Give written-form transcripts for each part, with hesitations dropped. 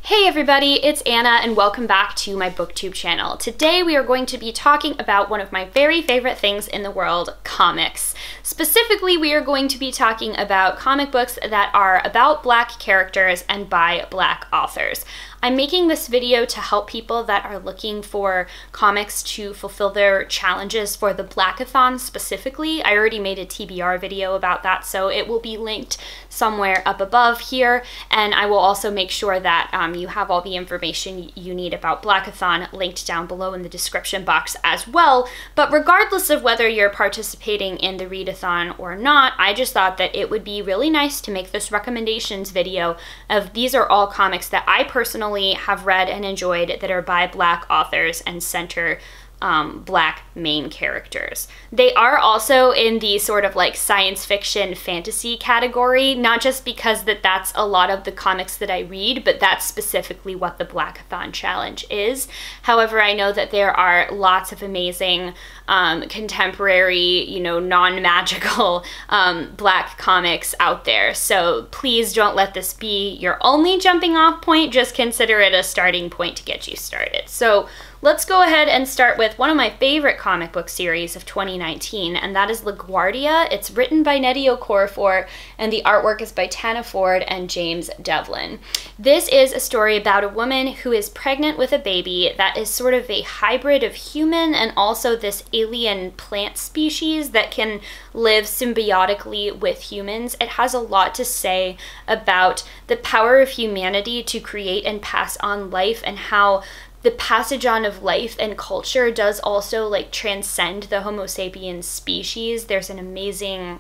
Hey everybody, it's Anna and welcome back to my booktube channel. Today we are going to be talking about one of my very favorite things in the world, comics. Specifically, we are going to be talking about comic books that are about Black characters and by Black authors. I'm making this video to help people that are looking for comics to fulfill their challenges for the Blackathon specifically. I already made a TBR video about that, so it will be linked somewhere up above here, and I will also make sure that you have all the information you need about Blackathon linked down below in the description box as well. But regardless of whether you're participating in the readathon or not, I just thought that it would be really nice to make this recommendations video of these are all comics that I personally have read and enjoyed that are by Black authors and center Black main characters. They are also in the sort of like science fiction fantasy category, not just because that's a lot of the comics that I read, but that's specifically what the Blackathon challenge is. However, I know that there are lots of amazing contemporary, non-magical Black comics out there. So please don't let this be your only jumping off point. Just consider it a starting point to get you started. So let's go ahead and start with one of my favorite comic book series of 2019, and that is LaGuardia. It's written by Nnedi Okorafor, and the artwork is by Tana Ford and James Devlin. This is a story about a woman who is pregnant with a baby that is sort of a hybrid of human and also this alien plant species that can live symbiotically with humans. It has a lot to say about the power of humanity to create and pass on life, and how the passage on of life and culture does also like transcend the Homo sapiens species. There's an amazing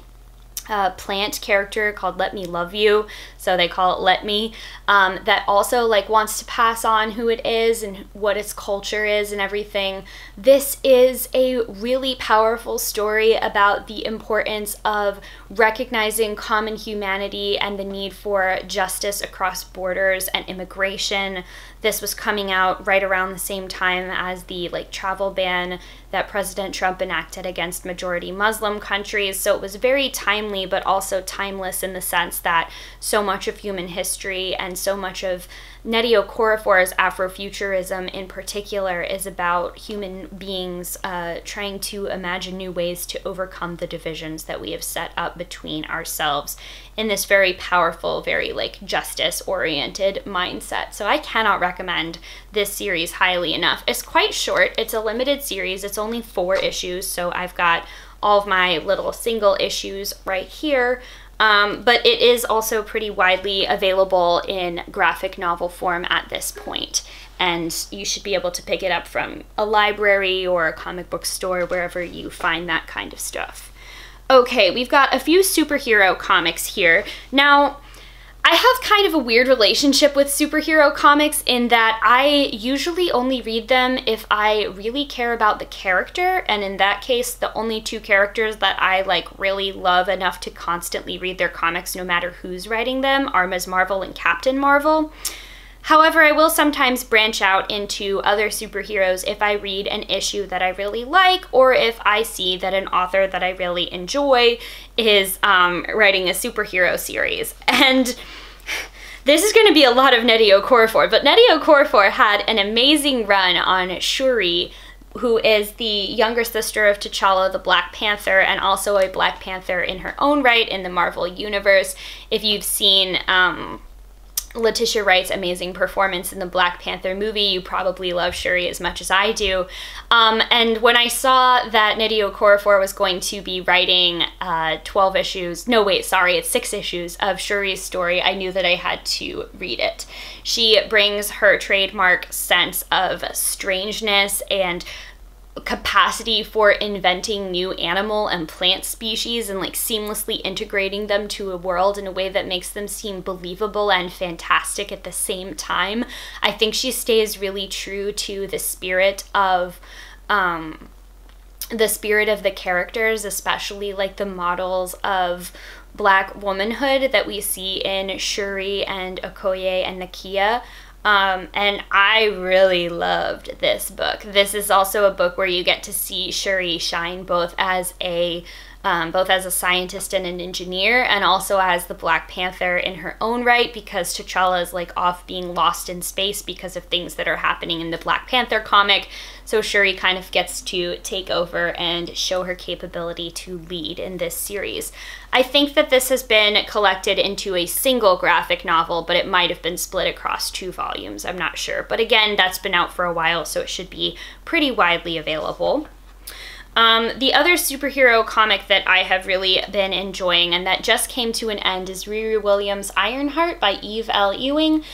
plant character called Let Me Love You, so they call it Let Me, that also like wants to pass on who it is and what its culture is and everything. This is a really powerful story about the importance of recognizing common humanity and the need for justice across borders and immigration. This was coming out right around the same time as the travel ban that President Trump enacted against majority Muslim countries. So it was very timely, but also timeless in the sense that so much of human history and so much of Nnedi Okorafor's Afrofuturism in particular is about human beings trying to imagine new ways to overcome the divisions that we have set up between ourselves in this very powerful, very justice-oriented mindset. So I cannot recommend this series highly enough. It's quite short. It's a limited series. It's only 4 issues, so I've got all of my little single issues right here. But it is also pretty widely available in graphic novel form at this point, and you should be able to pick it up from a library or a comic book store, wherever you find that kind of stuff. Okay, we've got a few superhero comics here. Now, I have kind of a weird relationship with superhero comics in that I usually only read them if I really care about the character, and in that case, the only 2 characters that I really love enough to constantly read their comics no matter who's writing them are Ms. Marvel and Captain Marvel. However, I will sometimes branch out into other superheroes if I read an issue that I really like, or if I see that an author that I really enjoy is writing a superhero series. And this is going to be a lot of Nnedi Okorafor, but Nnedi Okorafor had an amazing run on Shuri, who is the younger sister of T'Challa the Black Panther, and also a Black Panther in her own right in the Marvel Universe. If you've seen Letitia Wright's amazing performance in the Black Panther movie, you probably love Shuri as much as I do. And when I saw that Nnedi Okorafor was going to be writing 12 issues, no wait, sorry, it's 6 issues of Shuri's story, I knew that I had to read it. She brings her trademark sense of strangeness and capacity for inventing new animal and plant species and seamlessly integrating them to a world in a way that makes them seem believable and fantastic at the same time. I think she stays really true to the spirit of the characters, especially the models of Black womanhood that we see in Shuri and Okoye and Nakia. And I really loved this book. This is also a book where you get to see Shuri shine both as a both as a scientist and an engineer, and also as the Black Panther in her own right, because T'Challa is like off being lost in space because of things that are happening in the Black Panther comic. So Shuri kind of gets to take over and show her capability to lead in this series. I think that this has been collected into a single graphic novel, but it might have been split across 2 volumes. I'm not sure. But again, that's been out for a while, so it should be pretty widely available. The other superhero comic that I have really been enjoying and that just came to an end is Riri Williams' Ironheart by Eve L. Ewing.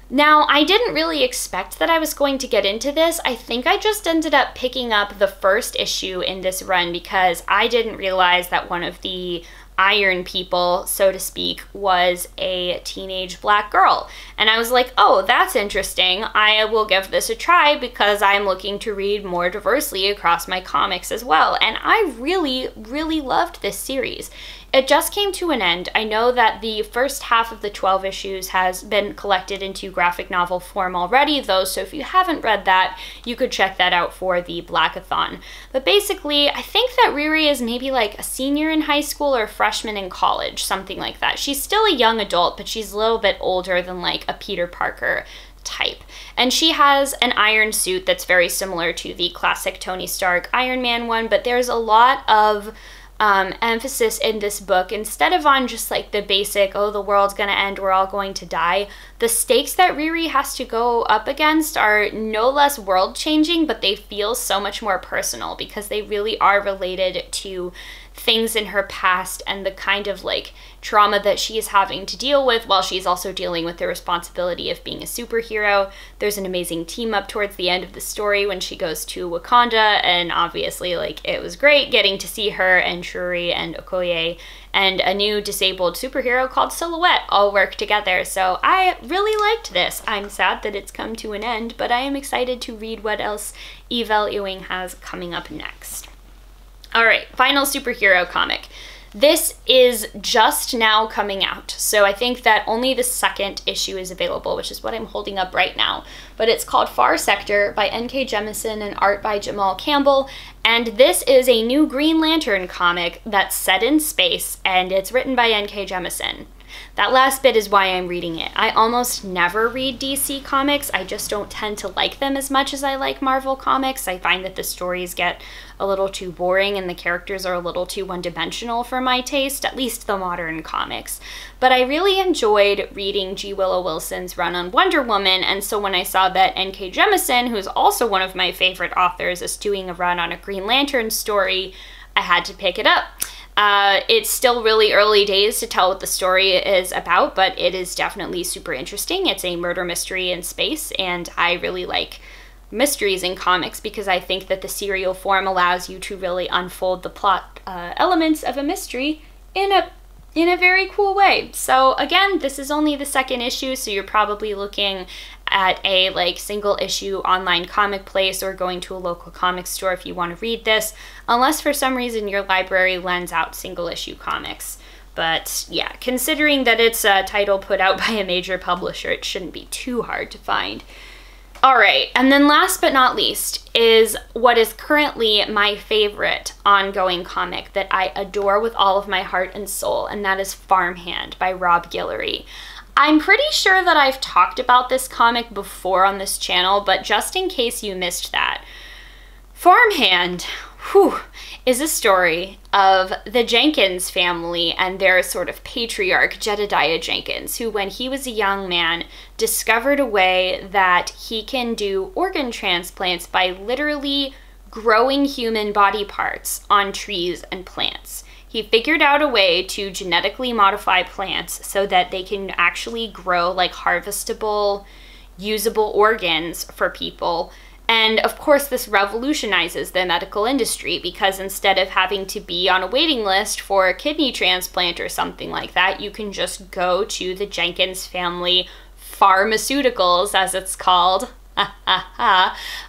Now, I didn't really expect that I was going to get into this. I think I just ended up picking up the first issue in this run because I didn't realize that one of the Iron people, so to speak, was a teenage black girl. And I was like, oh, that's interesting. I will give this a try because I'm looking to read more diversely across my comics as well. And I really, really loved this series. It just came to an end. I know that the first half of the 12 issues has been collected into graphic novel form already, though, so if you haven't read that, you could check that out for the Blackathon. But basically, I think that Riri is maybe like a senior in high school or a freshman in college, something like that. She's still a young adult, but she's a little bit older than like a Peter Parker type. And she has an iron suit that's very similar to the classic Tony Stark Iron Man one, but there's a lot of emphasis in this book, instead of on just like the basic, oh, the world's gonna end, we're all going to die, the stakes that Riri has to go up against are no less world-changing, but they feel so much more personal because they really are related to things in her past and the kind of like trauma that she is having to deal with while she's also dealing with the responsibility of being a superhero. There's an amazing team up towards the end of the story when she goes to Wakanda, and obviously like it was great getting to see her and Shuri and Okoye and a new disabled superhero called Silhouette all work together. So I really liked this. I'm sad that it's come to an end, but I am excited to read what else Eve L. Ewing has coming up next. All right, final superhero comic. This is just now coming out, so I think that only the second issue is available, which is what I'm holding up right now. But it's called Far Sector by N.K. Jemisin and art by Jamal Campbell, and this is a new Green Lantern comic that's set in space, and it's written by N.K. Jemisin. That last bit is why I'm reading it. I almost never read DC comics. I just don't tend to like them as much as I like Marvel comics. I find that the stories get a little too boring and the characters are a little too one-dimensional for my taste, at least the modern comics. But I really enjoyed reading G. Willow Wilson's run on Wonder Woman, and so when I saw that N.K. Jemisin, who is also one of my favorite authors, is doing a run on a Green Lantern story, I had to pick it up. It's still really early days to tell what the story is about, but it is definitely super interesting. It's a murder mystery in space, and I really like mysteries in comics because I think that the serial form allows you to really unfold the plot elements of a mystery in a very cool way. So again, this is only the second issue, so you're probably looking at a like single issue online comic place or going to a local comic store if you want to read this, unless for some reason your library lends out single issue comics. But yeah, considering that it's a title put out by a major publisher, it shouldn't be too hard to find. All right, and then last but not least is what is currently my favorite ongoing comic that I adore with all of my heart and soul, and that is Farmhand by Rob Guillory. I'm pretty sure that I've talked about this comic before on this channel, but just in case you missed that, Farmhand, is a story of the Jenkins family and their sort of patriarch, Jedediah Jenkins, who when he was a young man discovered a way that he can do organ transplants by literally growing human body parts on trees and plants. He figured out a way to genetically modify plants so that they can actually grow like harvestable, usable organs for people. And of course, this revolutionizes the medical industry because instead of having to be on a waiting list for a kidney transplant or something like that, you can just go to the Jenkins family pharmaceuticals, as it's called,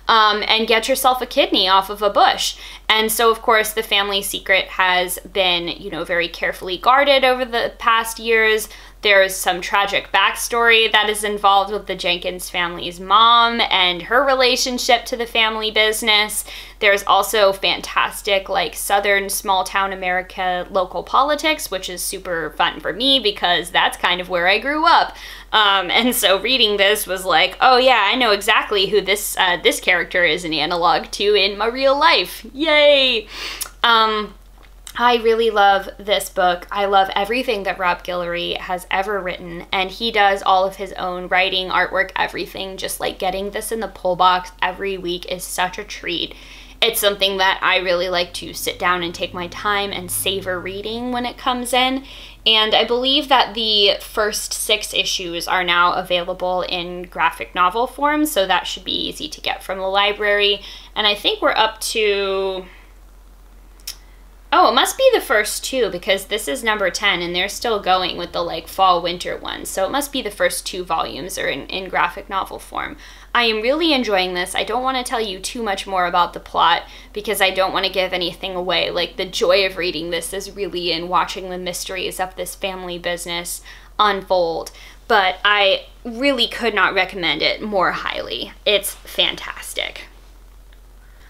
and get yourself a kidney off of a bush. And so, of course, the family secret has been, you know, very carefully guarded over the past years. There's some tragic backstory that is involved with the Jenkins family's mom and her relationship to the family business. There's also fantastic, like, Southern small town America local politics, which is super fun for me because that's kind of where I grew up. And so reading this was like, oh yeah, I know exactly who this character is an analog to in my real life. Yay! I really love this book. I love everything that Rob Guillory has ever written, and he does all of his own writing, artwork, everything. Just like getting this in the pull box every week is such a treat. It's something that I really like to sit down and take my time and savor reading when it comes in. And I believe that the first 6 issues are now available in graphic novel form, so that should be easy to get from the library. And I think we're up to... oh, it must be the first 2 because this is number 10 and they're still going with the like fall winter ones. So it must be the first 2 volumes are in graphic novel form. I am really enjoying this. I don't want to tell you too much more about the plot because I don't want to give anything away. Like, the joy of reading this is really in watching the mysteries of this family business unfold. But I really could not recommend it more highly. It's fantastic.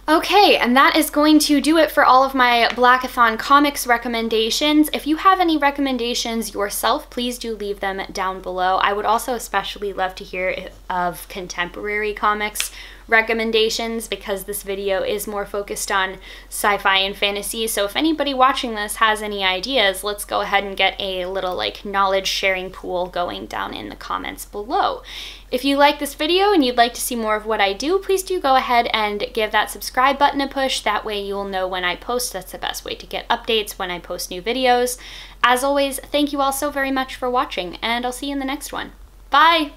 Okay, and that is going to do it for all of my Blackathon comics recommendations. If you have any recommendations yourself, please do leave them down below. I would also especially love to hear of contemporary comics recommendations because this video is more focused on sci-fi and fantasy. So if anybody watching this has any ideas, let's go ahead and get a little like knowledge sharing pool going down in the comments below. If you like this video and you'd like to see more of what I do, please do go ahead and give that subscribe button a push. That way you'll know when I post. That's the best way to get updates when I post new videos. As always, thank you all so very much for watching, and I'll see you in the next one. Bye!